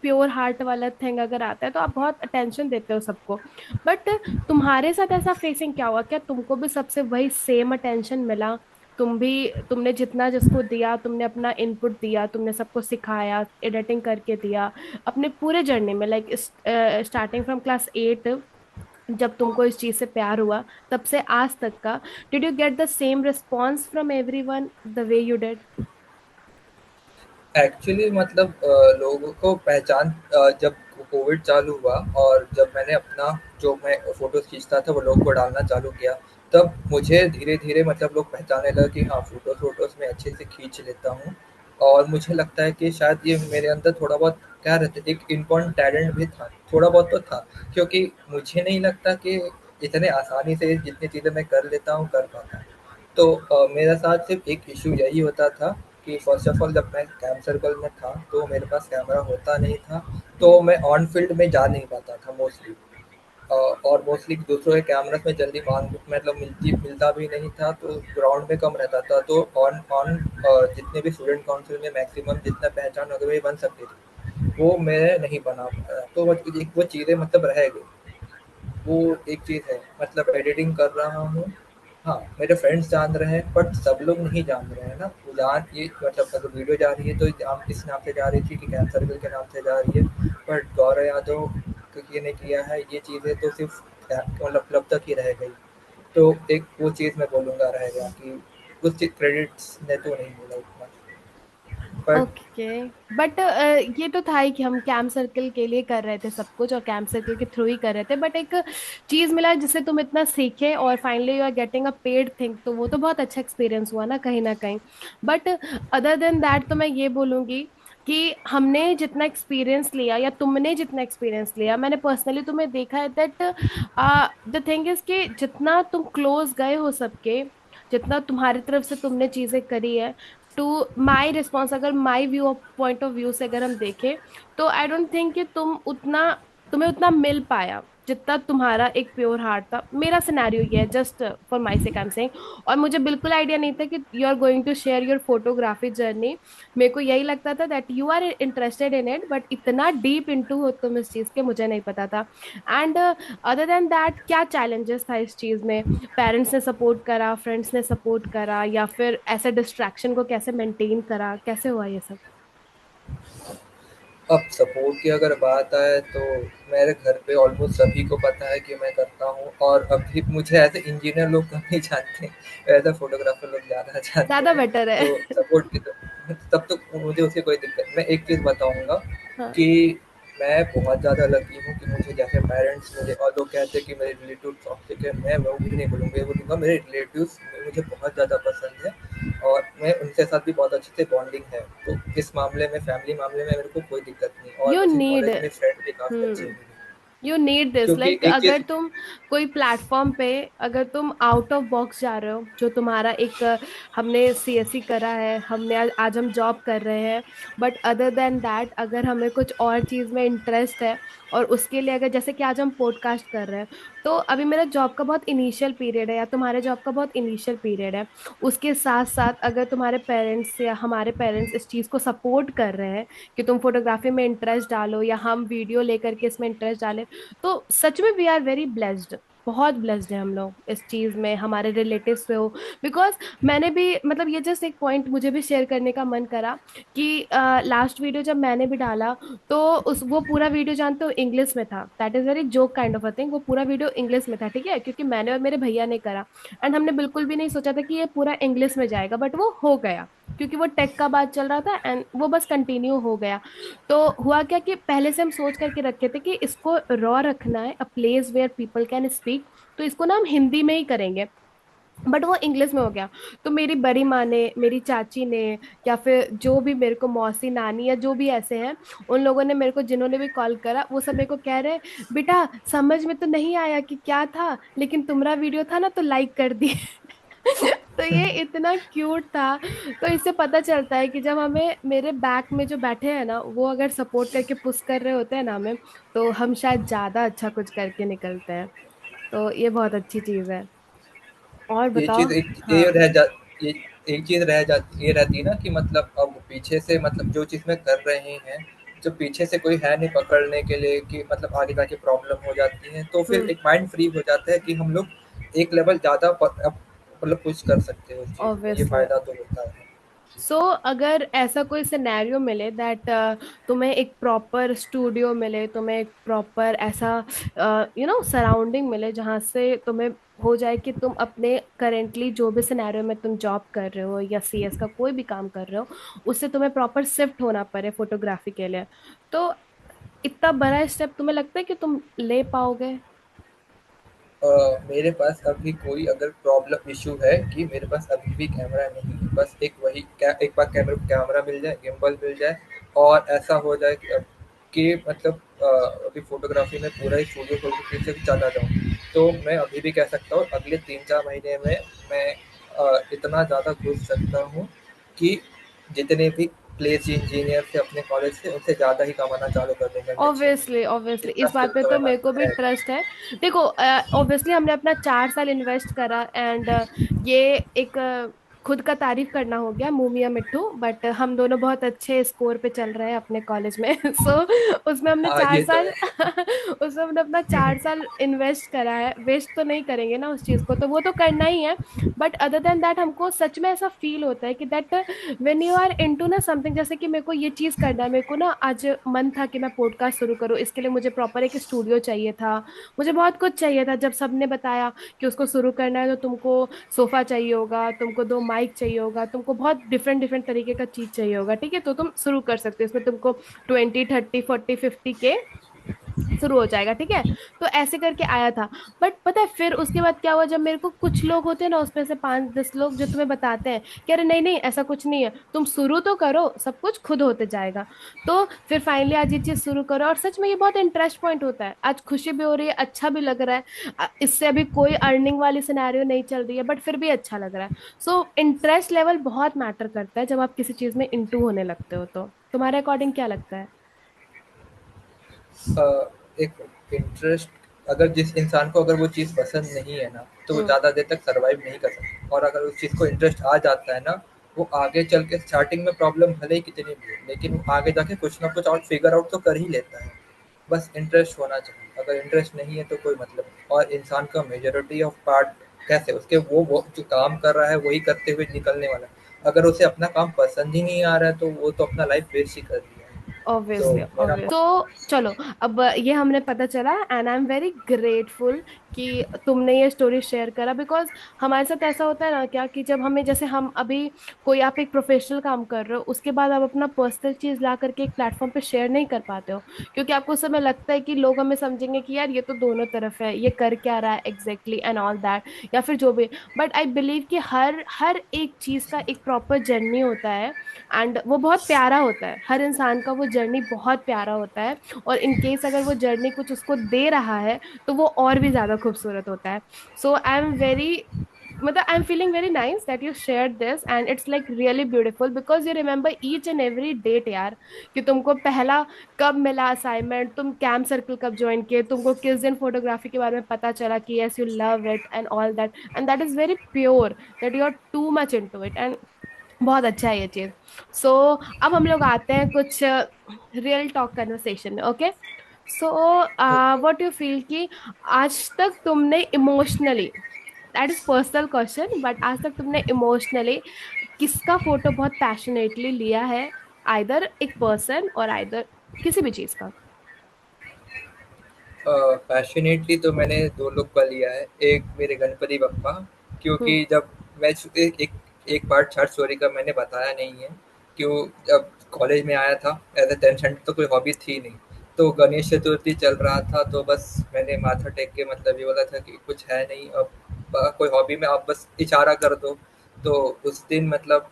Speaker 3: प्योर हार्ट वाला थिंग अगर आता है तो आप बहुत अटेंशन देते हो सबको। बट तुम्हारे साथ ऐसा फेसिंग क्या हुआ, क्या तुमको भी सबसे वही सेम अटेंशन मिला? तुमने जितना जिसको दिया, तुमने अपना इनपुट दिया, तुमने सबको सिखाया, एडिटिंग करके दिया अपने पूरे जर्नी में, लाइक स्टार्टिंग फ्रॉम क्लास 8, जब तुमको इस चीज से प्यार हुआ तब से आज तक का, did you get the same response from everyone the way you did?
Speaker 2: Actually मतलब लोगों को जब कोविड चालू हुआ, और जब मैंने अपना जो मैं फ़ोटोज़ खींचता था वो लोगों को डालना चालू किया, तब मुझे धीरे-धीरे मतलब लोग पहचानने लगे कि हाँ, फ़ोटोज़ मैं अच्छे से खींच लेता हूँ। और मुझे लगता है कि शायद ये मेरे अंदर थोड़ा बहुत क्या रहते, एक इम्पोर्टेंट टैलेंट भी था, थोड़ा बहुत तो था, क्योंकि मुझे नहीं लगता कि इतने आसानी से जितनी चीज़ें मैं कर लेता हूँ कर पाता। तो मेरे साथ सिर्फ एक इशू यही होता था कि फर्स्ट ऑफ ऑल जब मैं कैम सर्कल में था तो मेरे पास कैमरा होता नहीं था, तो
Speaker 3: हम्म।
Speaker 2: मैं ऑन फील्ड में जा नहीं पाता था मोस्टली। और मोस्टली दूसरों के कैमरास में जल्दी मांग मतलब मिलता भी नहीं था, तो ग्राउंड में कम रहता था, तो ऑन ऑन जितने भी स्टूडेंट काउंसिल में मैक्सिमम जितना पहचान वगैरह बन सकती थी वो मैं नहीं बना पाया, तो वो चीज़ें मतलब रह गई। वो एक चीज़ है, मतलब एडिटिंग कर रहा हूँ। हाँ, मेरे फ्रेंड्स जान रहे हैं बट सब लोग नहीं जान रहे हैं ना, वो जान ये मतलब अगर वीडियो जा रही है तो नाम किस नाम से जा रही थी कि कैम सर्कल के नाम से जा रही है, बट गौरव यादव किसी ने किया है ये चीज़ें तो सिर्फ मतलब क्लब तक ही रह गई। तो एक वो चीज़ मैं बोलूँगा रह गया कि कुछ क्रेडिट्स ने तो नहीं मिला उतना, बट
Speaker 3: ओके। बट ये तो था ही कि हम कैंप सर्कल के लिए कर रहे थे सब कुछ और कैंप सर्कल के थ्रू ही कर रहे थे, बट एक चीज मिला जिससे तुम इतना सीखे और finally you are getting a paid thing, तो वो तो बहुत अच्छा एक्सपीरियंस हुआ ना कहीं। बट अदर देन दैट तो मैं ये बोलूंगी कि हमने जितना एक्सपीरियंस लिया या तुमने जितना एक्सपीरियंस लिया, मैंने पर्सनली तुम्हें देखा है दैट द थिंग इज कि जितना तुम क्लोज गए हो सबके, जितना तुम्हारी तरफ से तुमने चीजें करी है, टू माई रिस्पॉन्स, अगर my view point of view से अगर हम देखें, तो आई डोंट थिंक कि तुम्हें उतना मिल पाया जितना तुम्हारा एक प्योर हार्ट था। मेरा सिनेरियो ये है, just for my sake I am saying. और मुझे बिल्कुल आइडिया नहीं था कि you are going to share your photography journey. मेरे को यही लगता था that you are interested in it, but इतना डीप इनटू हो तुम इस चीज के, मुझे नहीं पता था। एंड अदर देन दैट, क्या चैलेंजेस था इस चीज में? पेरेंट्स ने सपोर्ट करा, फ्रेंड्स ने सपोर्ट करा, या फिर ऐसे डिस्ट्रैक्शन को कैसे मेंटेन करा, कैसे हुआ ये सब?
Speaker 2: अब सपोर्ट की अगर बात आए तो मेरे घर पे ऑलमोस्ट सभी को पता है कि मैं करता हूँ, और अभी मुझे एज ए इंजीनियर लोग कम नहीं जानते, एज ए फोटोग्राफर लोग ज़्यादा जानते
Speaker 3: ज्यादा
Speaker 2: हैं।
Speaker 3: बेटर है।
Speaker 2: तो सपोर्ट की तो तब तो मुझे उसकी कोई दिक्कत, मैं एक चीज़ बताऊँगा
Speaker 3: हाँ।
Speaker 2: कि मैं बहुत ज़्यादा लकी हूँ कि मुझे जैसे पेरेंट्स, मुझे और लोग कहते हैं कि मेरे रिलेटिव टॉक्सिक है, मैं वो भी नहीं बोलूँगा, ये बोलूँगा मेरे रिलेटिव्स मुझे बहुत ज़्यादा पसंद है, और मैं उनके साथ भी बहुत अच्छे से बॉन्डिंग है। तो इस मामले में, फैमिली मामले में मेरे को कोई दिक्कत नहीं, और
Speaker 3: यू
Speaker 2: मुझे
Speaker 3: नीड।
Speaker 2: कॉलेज में फ्रेंड भी काफ़ी अच्छे
Speaker 3: हम्म।
Speaker 2: मिले।
Speaker 3: यू नीड दिस,
Speaker 2: क्योंकि
Speaker 3: लाइक
Speaker 2: एक
Speaker 3: अगर
Speaker 2: चीज़,
Speaker 3: तुम कोई प्लेटफॉर्म पे, अगर तुम आउट ऑफ बॉक्स जा रहे हो, जो तुम्हारा एक हमने सीएससी करा है, हमने आज हम जॉब कर रहे हैं, बट अदर देन दैट अगर हमें कुछ और चीज में इंटरेस्ट है, और उसके लिए अगर जैसे कि आज हम पॉडकास्ट कर रहे हैं, तो अभी मेरा जॉब का बहुत इनिशियल पीरियड है या तुम्हारे जॉब का बहुत इनिशियल पीरियड है, उसके साथ साथ अगर तुम्हारे पेरेंट्स या हमारे पेरेंट्स इस चीज को सपोर्ट कर रहे हैं कि तुम फोटोग्राफी में इंटरेस्ट डालो या हम वीडियो लेकर के इसमें इंटरेस्ट डालें, तो सच में वी आर वेरी ब्लेस्ड। बहुत ब्लेस्ड है हम लोग इस चीज में, हमारे रिलेटिव्स पे हो। बिकॉज मैंने भी, मतलब ये जस्ट एक पॉइंट मुझे भी शेयर करने का मन करा कि लास्ट वीडियो जब मैंने भी डाला, तो उस वो पूरा वीडियो जानते हो इंग्लिश में था, that is very joke kind of a thing, वो पूरा वीडियो इंग्लिश में था, ठीक है, क्योंकि मैंने और मेरे भैया ने करा। एंड हमने बिल्कुल भी नहीं सोचा था कि ये पूरा इंग्लिश में जाएगा, बट वो हो गया क्योंकि वो टेक का बात चल रहा था एंड वो बस कंटिन्यू हो गया। तो हुआ क्या कि पहले से हम सोच करके रखे थे कि इसको रॉ रखना है, a place where people can speak, तो इसको ना हम हिंदी में ही करेंगे, बट वो इंग्लिश में हो गया। तो मेरी बड़ी माँ ने, मेरी चाची ने, या फिर जो भी मेरे को मौसी नानी या जो भी ऐसे हैं, उन लोगों ने मेरे को, जिन्होंने भी कॉल करा, वो सब मेरे को कह रहे, बेटा समझ में तो नहीं आया कि क्या था, लेकिन तुम्हारा वीडियो था ना तो लाइक कर दिए। तो ये इतना क्यूट था। तो इससे पता चलता है कि जब हमें, मेरे बैक में जो बैठे हैं ना, वो अगर सपोर्ट करके पुश कर रहे होते हैं ना हमें, तो हम शायद ज्यादा अच्छा कुछ करके निकलते हैं। तो ये बहुत अच्छी चीज है। और
Speaker 2: ये
Speaker 3: बताओ।
Speaker 2: चीज़ एक
Speaker 3: हाँ।
Speaker 2: ये एक चीज़ रह जाती, ये रहती है ना कि मतलब अब पीछे से मतलब जो चीज़ में कर रहे हैं, जो पीछे से कोई है नहीं पकड़ने के लिए कि मतलब आगे जाके प्रॉब्लम हो जाती है, तो फिर
Speaker 3: हम्म।
Speaker 2: एक माइंड फ्री हो जाता है कि हम लोग एक लेवल ज़्यादा अब मतलब कुछ कर सकते हैं उस चीज़ में, ये
Speaker 3: ऑब्वियसली।
Speaker 2: फ़ायदा तो होता है।
Speaker 3: सो अगर ऐसा कोई सिनेरियो मिले दैट तुम्हें एक प्रॉपर स्टूडियो मिले, तुम्हें एक प्रॉपर ऐसा सराउंडिंग मिले जहाँ से तुम्हें हो जाए कि तुम अपने करेंटली जो भी सिनेरियो में तुम जॉब कर रहे हो या सीएस का कोई भी काम कर रहे हो, उससे तुम्हें प्रॉपर शिफ्ट होना पड़े फोटोग्राफी के लिए, तो इतना बड़ा स्टेप तुम्हें लगता है कि तुम ले पाओगे?
Speaker 2: मेरे पास अभी कोई अगर प्रॉब्लम इशू है कि मेरे पास अभी भी कैमरा नहीं है, बस एक वही एक बार कैमरा कैमरा मिल जाए, गिम्बल मिल जाए, और ऐसा हो जाए कि कि मतलब अभी फोटोग्राफी में पूरा ही स्टूडियो खोल के पीछे भी चला जाऊँ, तो मैं अभी भी कह सकता हूँ अगले 3-4 महीने में मैं इतना ज़्यादा घुस सकता हूँ कि जितने भी प्लेस इंजीनियर थे अपने कॉलेज से उनसे ज़्यादा ही कमाना चालू कर दूंगा अगले 6 महीने
Speaker 3: ऑब्वियसली
Speaker 2: में।
Speaker 3: ऑब्वियसली
Speaker 2: इतना
Speaker 3: इस बात
Speaker 2: स्किल
Speaker 3: पे
Speaker 2: तो
Speaker 3: तो
Speaker 2: मेरे
Speaker 3: मेरे को
Speaker 2: पास
Speaker 3: भी
Speaker 2: है।
Speaker 3: ट्रस्ट है। देखो, ऑब्वियसली हमने अपना 4 साल इन्वेस्ट करा एंड ये एक खुद का तारीफ करना हो गया मुंह मियां मिट्ठू, बट हम दोनों बहुत अच्छे स्कोर पे चल रहे हैं अपने कॉलेज में सो उसमें हमने
Speaker 2: हाँ,
Speaker 3: चार
Speaker 2: ये तो
Speaker 3: साल
Speaker 2: है।
Speaker 3: उसमें हमने अपना 4 साल इन्वेस्ट करा है, वेस्ट तो नहीं करेंगे ना उस चीज को, तो वो तो करना ही है। बट अदर देन दैट हमको सच में ऐसा फील होता है कि that when you are into ना समथिंग, जैसे कि मेरे को ये चीज करना है, मेरे को ना आज मन था कि मैं पॉडकास्ट शुरू करूँ, इसके लिए मुझे प्रॉपर एक स्टूडियो चाहिए था, मुझे बहुत कुछ चाहिए था। जब सबने बताया कि उसको शुरू करना है तो तुमको सोफा चाहिए होगा, तुमको 2 माइक चाहिए होगा, तुमको बहुत डिफरेंट डिफरेंट तरीके का चीज चाहिए होगा, ठीक है, तो तुम शुरू कर सकते हो इसमें, तुमको 20, 30, 40, 50 के शुरू हो जाएगा, ठीक है। तो ऐसे करके आया था। बट पता है फिर उसके बाद क्या हुआ, जब मेरे को कुछ लोग होते हैं ना उसमें से 5-10 लोग जो तुम्हें बताते हैं कि अरे नहीं नहीं ऐसा कुछ नहीं है, तुम शुरू तो करो, सब कुछ खुद होते जाएगा। तो फिर फाइनली आज ये चीज शुरू करो, और सच में ये बहुत इंटरेस्ट पॉइंट होता है, आज खुशी भी हो रही है, अच्छा भी लग रहा है। इससे अभी कोई अर्निंग वाली सिनेरियो नहीं चल रही है, बट फिर भी अच्छा लग रहा है। सो इंटरेस्ट लेवल बहुत मैटर करता है जब आप किसी चीज में इंटू होने लगते हो। तो तुम्हारे अकॉर्डिंग क्या लगता है?
Speaker 2: एक इंटरेस्ट, अगर जिस इंसान को अगर वो चीज़ पसंद नहीं है ना तो वो
Speaker 3: हम्म।
Speaker 2: ज़्यादा देर तक सरवाइव नहीं कर सकता, और अगर उस चीज़ को इंटरेस्ट आ जाता है ना, वो आगे चल के स्टार्टिंग में प्रॉब्लम भले ही कितनी भी हो लेकिन वो आगे जाके कुछ ना कुछ और फिगर आउट तो कर ही लेता है। बस इंटरेस्ट होना चाहिए, अगर इंटरेस्ट नहीं है तो कोई मतलब नहीं। और इंसान का मेजोरिटी ऑफ पार्ट कैसे उसके वो जो काम कर रहा है वही करते हुए निकलने वाला है। अगर उसे अपना काम पसंद ही नहीं आ रहा है तो वो तो अपना लाइफ वेस्ट ही कर दिया है। तो
Speaker 3: ऑब्वियसली
Speaker 2: मेरा
Speaker 3: ऑब्वियस तो चलो, अब ये हमने पता चला and I am very grateful कि तुमने ये स्टोरी शेयर करा, बिकॉज हमारे साथ ऐसा होता है ना क्या कि जब हमें, जैसे हम अभी कोई, आप एक प्रोफेशनल काम कर रहे हो उसके बाद आप अपना पर्सनल चीज ला करके एक प्लेटफॉर्म पे शेयर नहीं कर पाते हो, क्योंकि आपको उस समय लगता है कि लोग हमें समझेंगे कि यार ये तो दोनों तरफ है, ये कर क्या रहा है एग्जैक्टली एंड ऑल दैट, या फिर जो भी। बट आई बिलीव कि हर हर एक चीज का एक प्रॉपर जर्नी होता है एंड वो बहुत प्यारा होता है, हर इंसान का वो जर्नी बहुत प्यारा होता है। और इन केस अगर वो जर्नी कुछ उसको दे रहा है तो वो और भी ज्यादा खूबसूरत होता है। सो आई एम वेरी, मतलब I am feeling very nice that you share this and it's like really beautiful, because you remember each and every date यार, कि तुमको पहला कब मिला असाइनमेंट, तुम कैंप सर्कल कब ज्वाइन किए, तुमको किस दिन फोटोग्राफी के बारे में पता चला कि yes you love it and all that, and that is very pure, that you are too much into it and बहुत अच्छा है ये चीज। सो अब हम लोग आते हैं कुछ रियल टॉक कन्वर्सेशन में, okay. So
Speaker 2: okay.
Speaker 3: What you feel कि आज तक तुमने emotionally, that is personal question, but आज तक तुमने इमोशनली किसका फोटो बहुत पैशनेटली लिया है, आइदर एक पर्सन और आइदर किसी भी चीज का?
Speaker 2: पैशनेटली तो मैंने दो लोग का लिया है। एक मेरे गणपति बप्पा,
Speaker 3: हम्म।
Speaker 2: क्योंकि जब मैं एक पार्ट शॉर्ट स्टोरी का मैंने बताया नहीं है। क्यों, जब कॉलेज में आया था एज ए 10th स्टैंडर्ड तो कोई हॉबी थी नहीं, तो गणेश चतुर्थी चल रहा था तो बस मैंने माथा टेक के मतलब ये बोला था कि कुछ है नहीं अब, कोई हॉबी में आप बस इशारा कर दो। तो उस दिन मतलब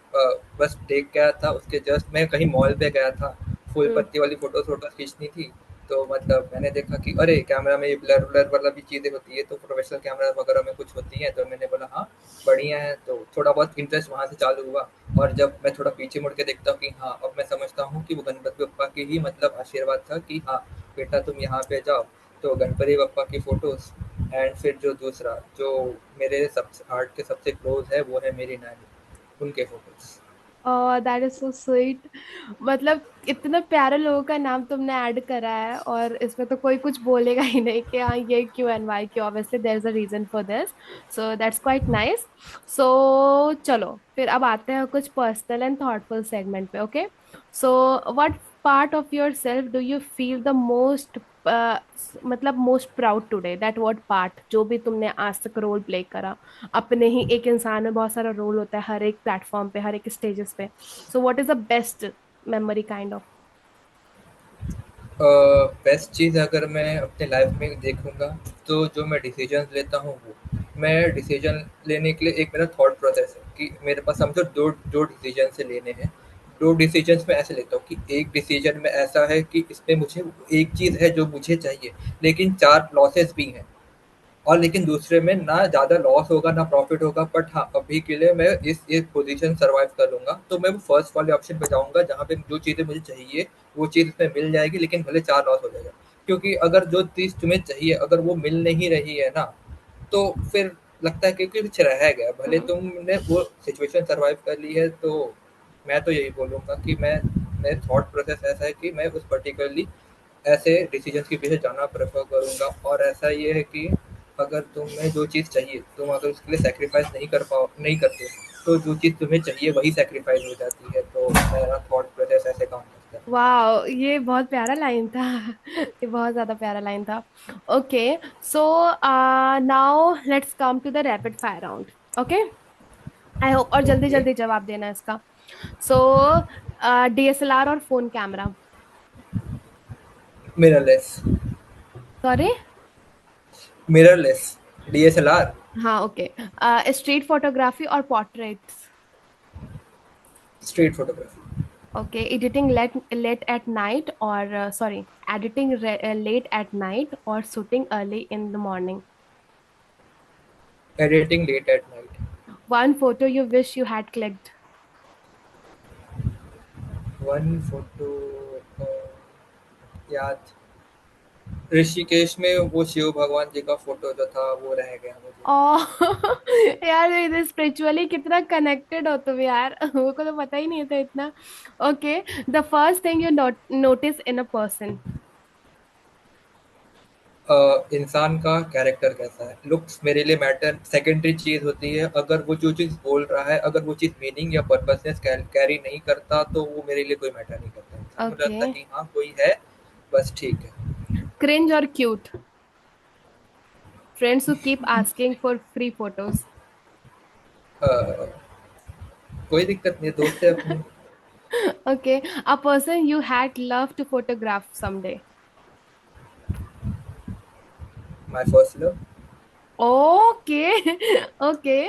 Speaker 2: बस टेक गया था, उसके जस्ट मैं कहीं मॉल पे गया था, फूल
Speaker 3: हम्म।
Speaker 2: पत्ती वाली फोटोज खींचनी थी। तो मतलब मैंने देखा कि अरे कैमरा में ये ब्लर ब्लर वाला भी चीज़ें होती है, तो प्रोफेशनल कैमरा वगैरह में कुछ होती हैं, तो मैंने बोला हाँ बढ़िया है, तो थोड़ा बहुत इंटरेस्ट वहाँ से चालू हुआ। और जब मैं थोड़ा पीछे मुड़ के देखता हूँ कि हाँ अब मैं समझता हूँ कि वो गणपति बप्पा की ही मतलब आशीर्वाद था कि हाँ बेटा तुम यहाँ पे जाओ। तो गणपति बप्पा की फ़ोटोज़, एंड फिर जो दूसरा जो मेरे सबसे हार्ट के सबसे क्लोज है वो है मेरी नानी, उनके photos.
Speaker 3: That is so sweet. मतलब इतने प्यारे लोगों का नाम तुमने ऐड करा है और इसमें तो कोई कुछ बोलेगा ही नहीं कि हाँ ये क्यों एंड वाई क्यों, obviously there is a reason for this. So that's quite nice. So चलो फिर अब आते हैं कुछ पर्सनल एंड थॉटफुल सेगमेंट पे, okay. So what part of your self do you feel the most, मतलब most proud today, that what part, जो भी तुमने आज तक रोल प्ले करा, अपने ही, एक इंसान में बहुत सारा रोल होता है हर एक प्लेटफॉर्म पे, हर एक स्टेजेस पे। So what is the best memory kind of?
Speaker 2: Best चीज़ अगर मैं अपने लाइफ में देखूंगा तो जो मैं डिसीजन लेता हूँ वो, मैं डिसीजन लेने के लिए एक मेरा थॉट प्रोसेस है कि मेरे पास समझो दो दो डिसीजन से लेने हैं। दो डिसीजंस में ऐसे लेता हूँ कि एक डिसीजन में ऐसा है कि इसमें मुझे एक चीज़ है जो मुझे चाहिए, लेकिन 4 लॉसेस भी हैं। और लेकिन दूसरे में ना ज़्यादा लॉस होगा ना प्रॉफिट होगा, बट हाँ अभी के लिए मैं इस एक पोजीशन सर्वाइव कर लूँगा, तो मैं वो फर्स्ट वाले ऑप्शन पे जाऊँगा जहाँ पे जो चीज़ें मुझे चाहिए वो चीज़ इसमें मिल जाएगी, लेकिन भले 4 लॉस हो जाएगा। क्योंकि अगर जो चीज़ तुम्हें चाहिए अगर वो मिल नहीं रही है ना, तो फिर लगता है कि कुछ रह गया। भले
Speaker 3: हम्म।
Speaker 2: तुमने वो सिचुएशन सर्वाइव कर ली है, तो मैं तो यही बोलूँगा कि मैं थॉट प्रोसेस ऐसा है कि मैं उस पर्टिकुलरली ऐसे डिसीजंस के पीछे जाना प्रेफर करूँगा। और ऐसा ये है कि अगर तुम्हें जो चीज़ चाहिए तुम अगर उसके लिए सेक्रीफाइस नहीं करते, तो जो चीज़ तुम्हें चाहिए वही सेक्रीफाइस हो जाती है। तो मेरा थॉट प्रोसेस ऐसे काम करता है।
Speaker 3: वाह, ये बहुत प्यारा लाइन था। ये बहुत ज्यादा प्यारा लाइन था। Okay, so now let's come to the rapid fire round. Okay, I hope, और जल्दी
Speaker 2: ओके।
Speaker 3: जल्दी जवाब देना है इसका। सो डीएसएलआर और phone camera.
Speaker 2: Mirrorless.
Speaker 3: Sorry.
Speaker 2: Mirrorless. DSLR.
Speaker 3: हाँ, ओके। स्ट्रीट फोटोग्राफी और portraits.
Speaker 2: Street photography.
Speaker 3: Okay, editing late at night और sorry, editing late at night और shooting early in the morning.
Speaker 2: Editing late at night.
Speaker 3: One photo you wish you had clicked.
Speaker 2: One photo. याद, ऋषिकेश में वो शिव भगवान जी का photo जो था वो रह गया मुझे।
Speaker 3: ओह। यार, ये स्पिरिचुअली कितना कनेक्टेड हो तुम यार। वो को तो पता ही नहीं था इतना। Okay, the first thing you notice in a person.
Speaker 2: इंसान का कैरेक्टर कैसा है, लुक्स मेरे लिए मैटर सेकेंडरी चीज होती है। अगर वो जो चीज बोल रहा है अगर वो चीज मीनिंग या पर्पसनेस कैरी नहीं करता, तो वो मेरे लिए कोई मैटर नहीं करता। मुझे
Speaker 3: ओके,
Speaker 2: लगता है कि हाँ कोई है, बस ठीक है।
Speaker 3: क्रिंज और cute. Friends who keep asking for free photos.
Speaker 2: Uh, कोई दिक्कत नहीं है, दोस्त है अपने।
Speaker 3: Okay, a person you had love to photograph someday.
Speaker 2: My first love.
Speaker 3: Okay. Okay,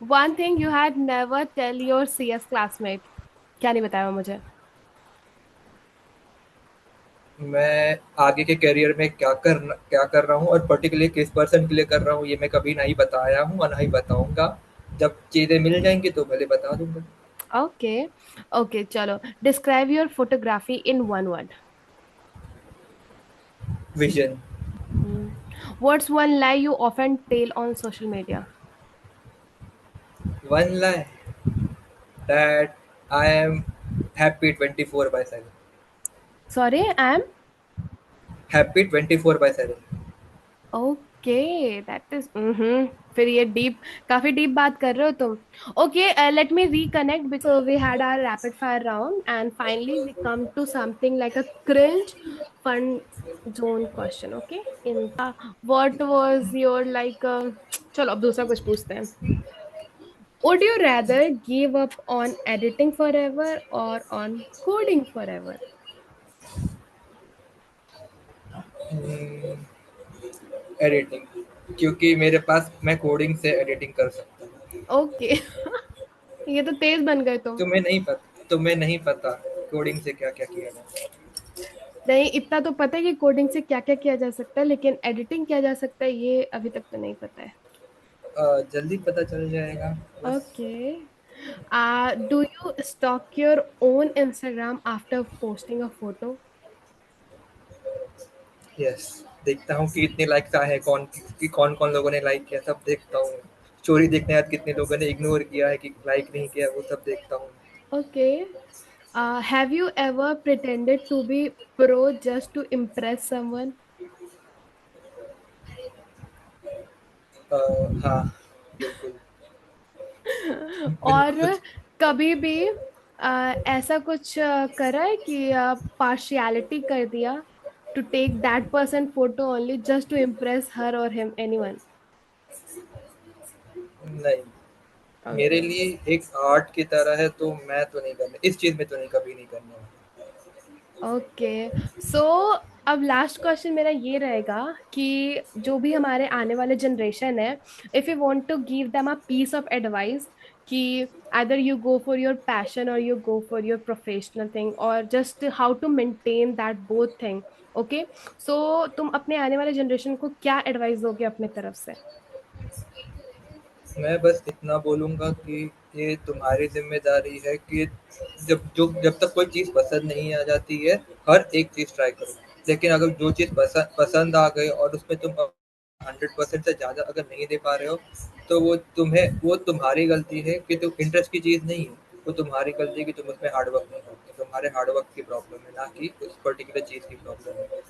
Speaker 3: one thing you had never tell your CS classmate. क्या नहीं बताया मुझे।
Speaker 2: मैं आगे के करियर में क्या कर रहा हूँ और पर्टिकुलरली किस पर्सन के लिए कर रहा हूँ, ये मैं कभी नहीं बताया हूँ और नहीं बताऊंगा। जब चीजें मिल जाएंगी तो पहले बता दूंगा।
Speaker 3: ओके। ओके, चलो, describe your photography in one word.
Speaker 2: Vision.
Speaker 3: What's one lie you often tell on social media?
Speaker 2: One lie, that I am happy 24/7.
Speaker 3: Sorry, I'm
Speaker 2: Happy 24/7.
Speaker 3: okay. That is, फिर ये डीप, काफी deep बात कर रहे हो तुम। Okay, let me reconnect because we had our rapid fire round and finally we come to something like a cringe fun zone question. Okay, in what was your like? चलो अब दूसरा कुछ पूछते हैं. Would you rather give up on editing forever or on coding forever?
Speaker 2: Editing, क्योंकि मेरे पास मैं coding से एडिटिंग कर सकता हूँ।
Speaker 3: ओके। ये तो तेज बन गए तुम।
Speaker 2: तुम्हें नहीं पता कोडिंग से क्या क्या किया जाता है।
Speaker 3: नहीं, इतना तो पता है कि कोडिंग से क्या क्या किया जा सकता है, लेकिन एडिटिंग किया जा सकता है ये अभी तक तो नहीं पता है।
Speaker 2: जल्दी पता चल जाएगा बस।
Speaker 3: Okay, do you stock your own Instagram after posting a photo?
Speaker 2: Yes, देखता हूँ कि इतने लाइक्स आए हैं, कौन कौन लोगों ने लाइक किया, सब देखता हूँ। स्टोरी देखने बाद कितने लोगों ने इग्नोर किया है कि लाइक नहीं किया, वो सब देखता हूँ।
Speaker 3: Okay, have you ever pretended to be pro just to impress someone?
Speaker 2: हाँ, बिल्कुल।
Speaker 3: और
Speaker 2: बिल्कुल।
Speaker 3: कभी भी ऐसा कुछ करा है कि पार्शियलिटी कर दिया to take that person photo only just to impress her और हिम, एनीवन?
Speaker 2: नहीं, मेरे
Speaker 3: ओके।
Speaker 2: लिए एक आर्ट की तरह है, तो मैं तो नहीं करना इस चीज में, तो नहीं कभी नहीं करना।
Speaker 3: ओके, सो अब लास्ट क्वेश्चन मेरा ये रहेगा कि जो भी हमारे आने वाले जनरेशन है, if you want to give them a piece of advice कि either you go for your passion or you go for your professional thing or just how to maintain that both thing, okay? So तुम अपने आने वाले generation को क्या advice दोगे अपने तरफ से?
Speaker 2: मैं बस इतना बोलूँगा कि ये तुम्हारी ज़िम्मेदारी है कि जब तक कोई चीज़ पसंद नहीं आ जाती है, हर एक चीज़ ट्राई करो। लेकिन अगर जो चीज़ पसंद आ गई और उसमें तुम 100% से ज़्यादा अगर नहीं दे पा रहे हो, तो वो तुम्हारी गलती है कि तुम इंटरेस्ट की चीज़ नहीं है। वो तुम्हारी गलती है कि तुम उसमें हार्ड वर्क नहीं करते। तुम्हारे हार्ड वर्क की प्रॉब्लम है, ना कि उस पर्टिकुलर चीज़ की प्रॉब्लम है।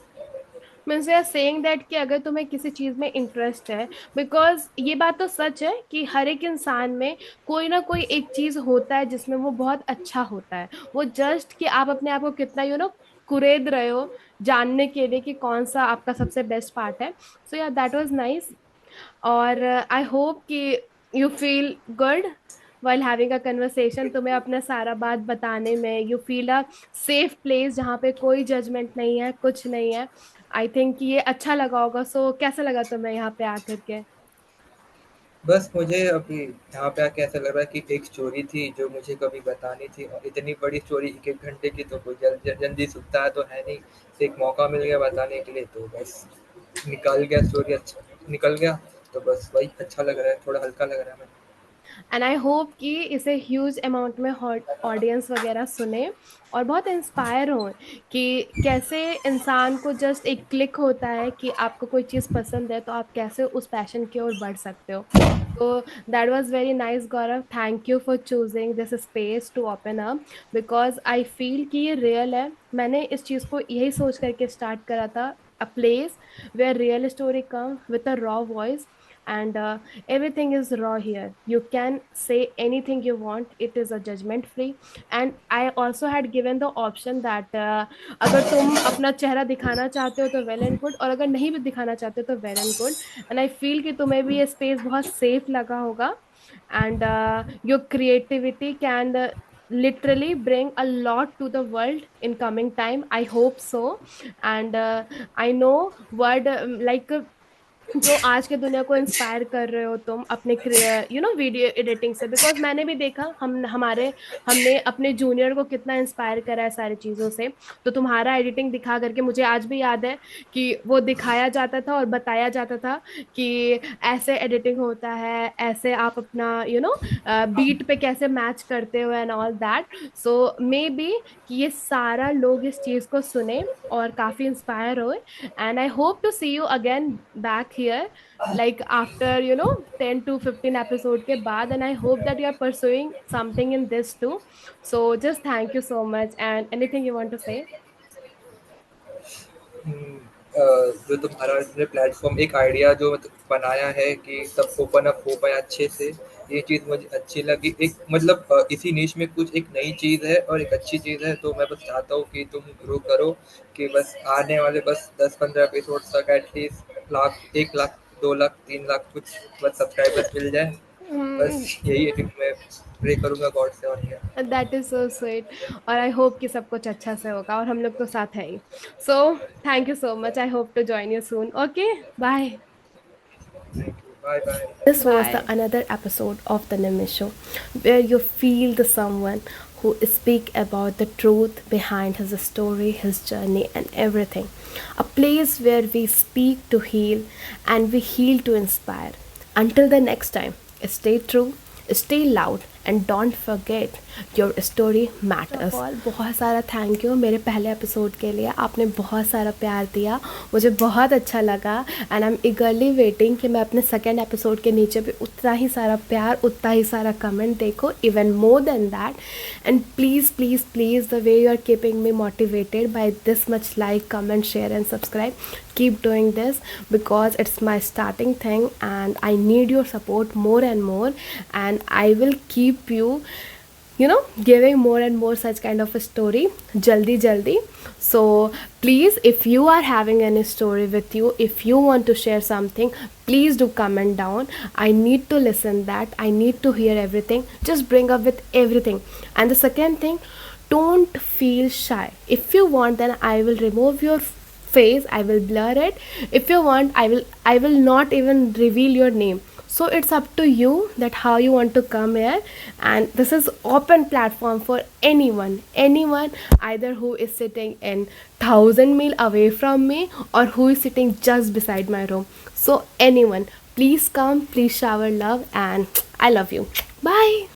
Speaker 3: Means we are saying that कि अगर तुम्हें किसी चीज में इंटरेस्ट है, बिकॉज ये बात तो सच है कि हर एक इंसान में कोई ना कोई एक चीज होता है जिसमें वो बहुत अच्छा होता है। वो जस्ट कि आप अपने आप को कितना कुरेद रहे हो जानने के लिए कि कौन सा आपका सबसे बेस्ट पार्ट है। सो या दैट वाज नाइस। और आई होप कि you feel good while having a conversation, तुम्हें अपना सारा बात बताने में you feel a safe place जहाँ पे कोई जजमेंट नहीं है, कुछ नहीं है। आई थिंक ये अच्छा लगा होगा। सो कैसा लगा तुम्हें यहाँ पे आकर के?
Speaker 2: बस मुझे अभी यहाँ पे आके ऐसा लग रहा है कि एक स्टोरी थी जो मुझे कभी बतानी थी, और इतनी बड़ी स्टोरी 1-1 घंटे की तो कोई जल्दी सुनता है तो है नहीं। एक मौका मिल गया बताने के लिए, तो बस निकल गया स्टोरी, अच्छा निकल गया। तो बस वही अच्छा लग रहा है, थोड़ा हल्का लग रहा है।
Speaker 3: एंड आई होप कि इसे ह्यूज अमाउंट में ऑडियंस वगैरह सुने और बहुत इंस्पायर हो कि कैसे इंसान को जस्ट एक क्लिक होता है कि आपको कोई चीज़ पसंद है तो आप कैसे उस पैशन की ओर बढ़ सकते हो। तो that was very nice Gaurav, thank you for choosing this space to open up, because I feel कि ये रियल है। मैंने इस चीज़ को यही सोच करके स्टार्ट करा था, a place where real story come with a raw voice, and everything is raw here. You can say anything you want, it is a judgment free. And I also had given the option that अगर तुम अपना चेहरा दिखाना चाहते हो तो well and good, और अगर नहीं भी दिखाना चाहते हो तो well and good. And I feel कि तुम्हें भी ये स्पेस बहुत सेफ लगा होगा, and your creativity can literally bring a lot to the world in coming time, I hope so. And I know word like जो आज के दुनिया को इंस्पायर कर रहे हो तुम अपने वीडियो एडिटिंग से, बिकॉज मैंने भी देखा हमने अपने जूनियर को कितना इंस्पायर करा है सारी चीज़ों से। तो तुम्हारा एडिटिंग दिखा करके मुझे आज भी याद है कि वो दिखाया जाता था और बताया जाता था कि ऐसे एडिटिंग होता है, ऐसे आप अपना बीट पे कैसे मैच करते हो and all that. So may be कि ये सारा लोग इस चीज़ को सुने और काफ़ी इंस्पायर हो। and I hope to see you again back here, like after 10 to 15 episode के बाद, and I hope that you are pursuing something in this too. So just thank you so much, and anything you want to say?
Speaker 2: जो तुम्हारा platform एक idea जो बनाया है कि सब ओपन अप हो पाए अच्छे से, ये चीज़ मुझे अच्छी लगी। एक मतलब इसी नीश में कुछ एक नई चीज़ है और एक अच्छी चीज़ है, तो मैं बस चाहता हूँ कि तुम ग्रो करो, कि बस आने वाले बस 10-15 एपिसोड तक एटलीस्ट लाख 1 लाख 2 लाख 3 लाख कुछ बस सब्सक्राइबर्स मिल जाए।
Speaker 3: Hmm.
Speaker 2: बस यही है कि मैं प्रे करूँगा गॉड से, और क्या।
Speaker 3: That is so sweet. और आई होप कि सब कुछ अच्छा से होगा, और हम लोग तो साथ हैं ही। So thank you so much, I hope to join you soon. Okay, bye.
Speaker 2: Thank you, bye bye.
Speaker 3: This was the another episode of the Nimish Show, where you feel the someone who speak about the truth behind his story, his journey, and everything. A place where we speak to heal and we heal to inspire. Until the next time, stay true, stay loud, and don't forget your story matters. बहुत सारा thank you मेरे पहले episode के लिए, आपने बहुत सारा प्यार दिया, मुझे बहुत अच्छा लगा। एंड आई एम ईगरली वेटिंग कि मैं अपने सेकेंड एपिसोड के नीचे भी उतना ही सारा प्यार, उतना ही सारा कमेंट देखो, even more than that. And please please please the way you are keeping me motivated by this much like, comment, share and subscribe. Keep doing this because it's my starting thing and I need your support more and more, and I will keep giving more and more such kind of a story jaldi. So please, if you are having any story with you, if you want to share something, please do comment down. I need to listen that, I need to hear everything. Just bring up with everything. And the second thing, don't feel shy. If you want, then I will remove your face, I will blur it. If you want, I will not even reveal your name. So it's up to you that how you want to come here. And this is open platform for anyone, either who is sitting in 1,000 mile away from me or who is sitting just beside my room. So anyone, please come, please shower love, and I love you. Bye.